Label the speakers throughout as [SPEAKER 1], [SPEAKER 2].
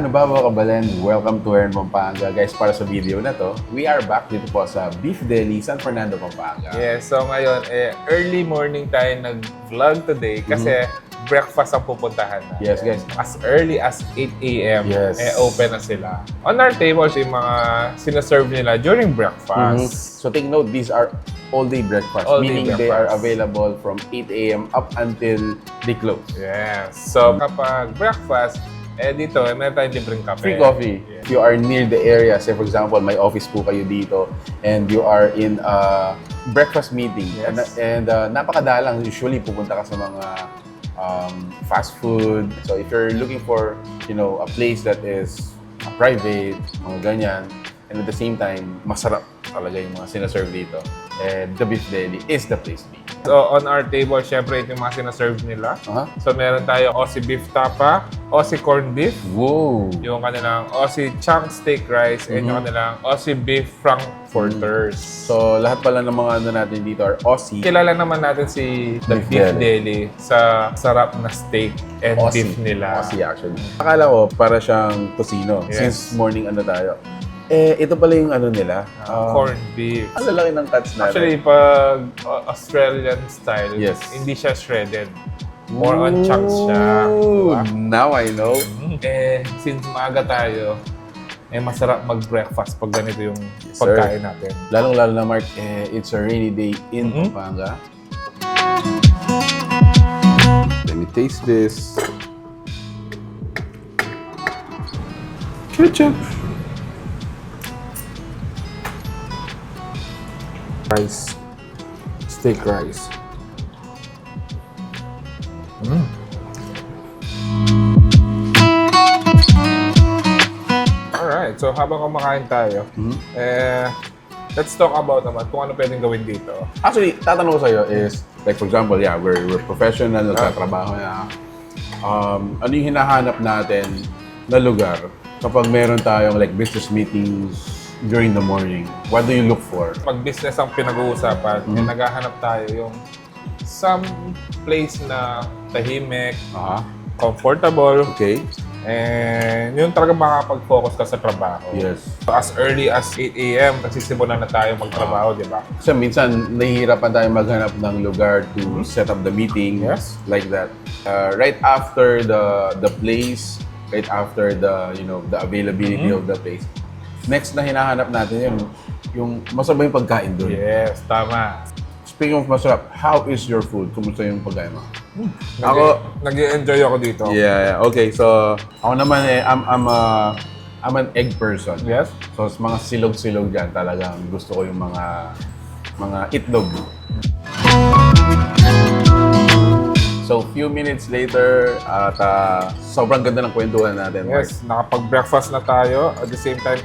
[SPEAKER 1] Ano ba mga kabalen? Welcome to Pampanga. Guys, para sa video na to, we are back dito po sa Beef Deli, San Fernando, Pampanga.
[SPEAKER 2] Yes, so ngayon, early morning tayo nag-vlog today kasi breakfast ang pupuntahan natin.
[SPEAKER 1] Yes, guys.
[SPEAKER 2] As early as 8 a.m.,
[SPEAKER 1] Yes.
[SPEAKER 2] open na sila. On our tables, yung mga sinaserve nila during breakfast.
[SPEAKER 1] So take note, these are all-day breakfast.
[SPEAKER 2] All-day
[SPEAKER 1] Meaning they are
[SPEAKER 2] breakfast.
[SPEAKER 1] available from 8 a.m. up until they close.
[SPEAKER 2] Yes. So kapag breakfast, dito, meron tayong libreng kape.
[SPEAKER 1] Free coffee.
[SPEAKER 2] Yeah.
[SPEAKER 1] If you are near the area, say for example, may office po kayo dito and you are in a breakfast meeting.
[SPEAKER 2] Yes.
[SPEAKER 1] And napakadalang, usually pupunta ka sa mga fast food. So if you're looking for, a place that is private, mga ganyan, and at the same time, masarap talaga yung mga sinaserve dito. And the Beef Deli is the place to be.
[SPEAKER 2] So on our table, syempre ito yung mga sinaserve nila. So meron tayo Aussie Beef Tapa, Aussie Corned Beef,
[SPEAKER 1] Whoa!
[SPEAKER 2] yung kanilang Aussie Chuck Steak Rice, and yung kanilang Aussie Beef Franks.
[SPEAKER 1] So lahat pala ng mga ano natin dito are Aussie.
[SPEAKER 2] Kilala naman natin si The Beef Deli sa sarap na steak and
[SPEAKER 1] Aussie.
[SPEAKER 2] beef nila.
[SPEAKER 1] Aussie actually. Akala ko para siyang tocino.
[SPEAKER 2] Yes.
[SPEAKER 1] Since morning ano tayo. Ito pala yung ano nila.
[SPEAKER 2] Corned beef.
[SPEAKER 1] Ang lalaki ng cuts natin.
[SPEAKER 2] Actually, pag Australian style,
[SPEAKER 1] Yes.
[SPEAKER 2] hindi siya shredded. More on chunks siya.
[SPEAKER 1] Ooh,
[SPEAKER 2] Diba?
[SPEAKER 1] now I know.
[SPEAKER 2] Since maaga tayo, masarap mag-breakfast pag ganito yung
[SPEAKER 1] Yes,
[SPEAKER 2] pagkain natin.
[SPEAKER 1] Lalong-lalo na Mark, it's a rainy day in Pampanga. Let me taste this. Ketchup.
[SPEAKER 2] Rice. Steak rice. Alright, so habang kumakain tayo, let's talk about naman kung ano pwedeng gawin dito.
[SPEAKER 1] Actually, tatanong ko sa'yo is, like for example, we're professional, nagtatrabaho na. Ano yung hinahanap natin na lugar kapag meron tayong like business meetings during the morning? What do you look for?
[SPEAKER 2] Pag business ang pinag-uusapan, naghahanap tayo yung some place na tahimik, comfortable,
[SPEAKER 1] Okay.
[SPEAKER 2] and yung talaga makakapag-focus ka sa trabaho.
[SPEAKER 1] Yes.
[SPEAKER 2] So as early as 8 a.m., nagsisimulan na tayo magtrabaho, di ba?
[SPEAKER 1] Kasi minsan, nahihirapan tayo maghanap ng lugar to set up the meeting.
[SPEAKER 2] Yes.
[SPEAKER 1] Like that. Right after the place, right after the availability of the place. Next na hinahanap natin yung masarap yung pagkain doon.
[SPEAKER 2] Yes, tama.
[SPEAKER 1] Speaking of masarap, how is your food? Kumusta yung pagkain mo?
[SPEAKER 2] Nag-enjoy ako dito.
[SPEAKER 1] Yeah. Okay, so ako naman I'm an egg person.
[SPEAKER 2] Yes.
[SPEAKER 1] So sa mga silog-silog dyan, talagang gusto ko yung mga itlog. So, few minutes later, at sobrang ganda ng kwentuhan natin, Mark.
[SPEAKER 2] Yes, nakapag-breakfast na tayo. At the same time,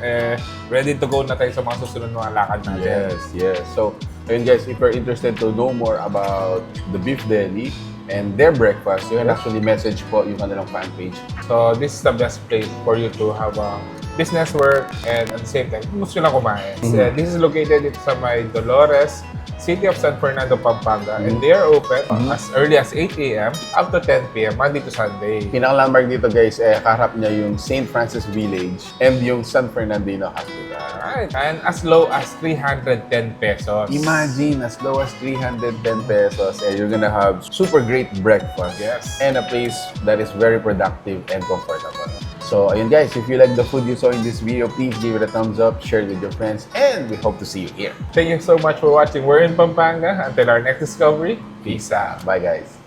[SPEAKER 2] ready to go na tayo sa mga susunod na lakad natin.
[SPEAKER 1] Yes. So, ayun guys, if you're interested to know more about the Beef Deli and their breakfast, you can actually message po yung kanilang fan page.
[SPEAKER 2] So, this is the best place for you to have a business work and at the same time, gusto nyo lang kumain. This is located sa may Dolores, City of San Fernando, Pampanga, and they are open as early as 8 a.m. up to 10 p.m. Monday to Sunday.
[SPEAKER 1] Pinaka-landmark dito guys, kaharap niya yung St. Francis Village and yung San Fernandino Hospital.
[SPEAKER 2] Alright, and as low as 310 pesos.
[SPEAKER 1] Imagine, as low as 310 pesos, and you're gonna have super great breakfast.
[SPEAKER 2] Yes.
[SPEAKER 1] And a place that is very productive and comfortable. So, ayun guys, if you like the food you saw in this video, please give it a thumbs up, share it with your friends, and we hope to see you here.
[SPEAKER 2] Thank you so much for watching. We're in Pampanga. Until our next discovery, peace out.
[SPEAKER 1] Bye guys.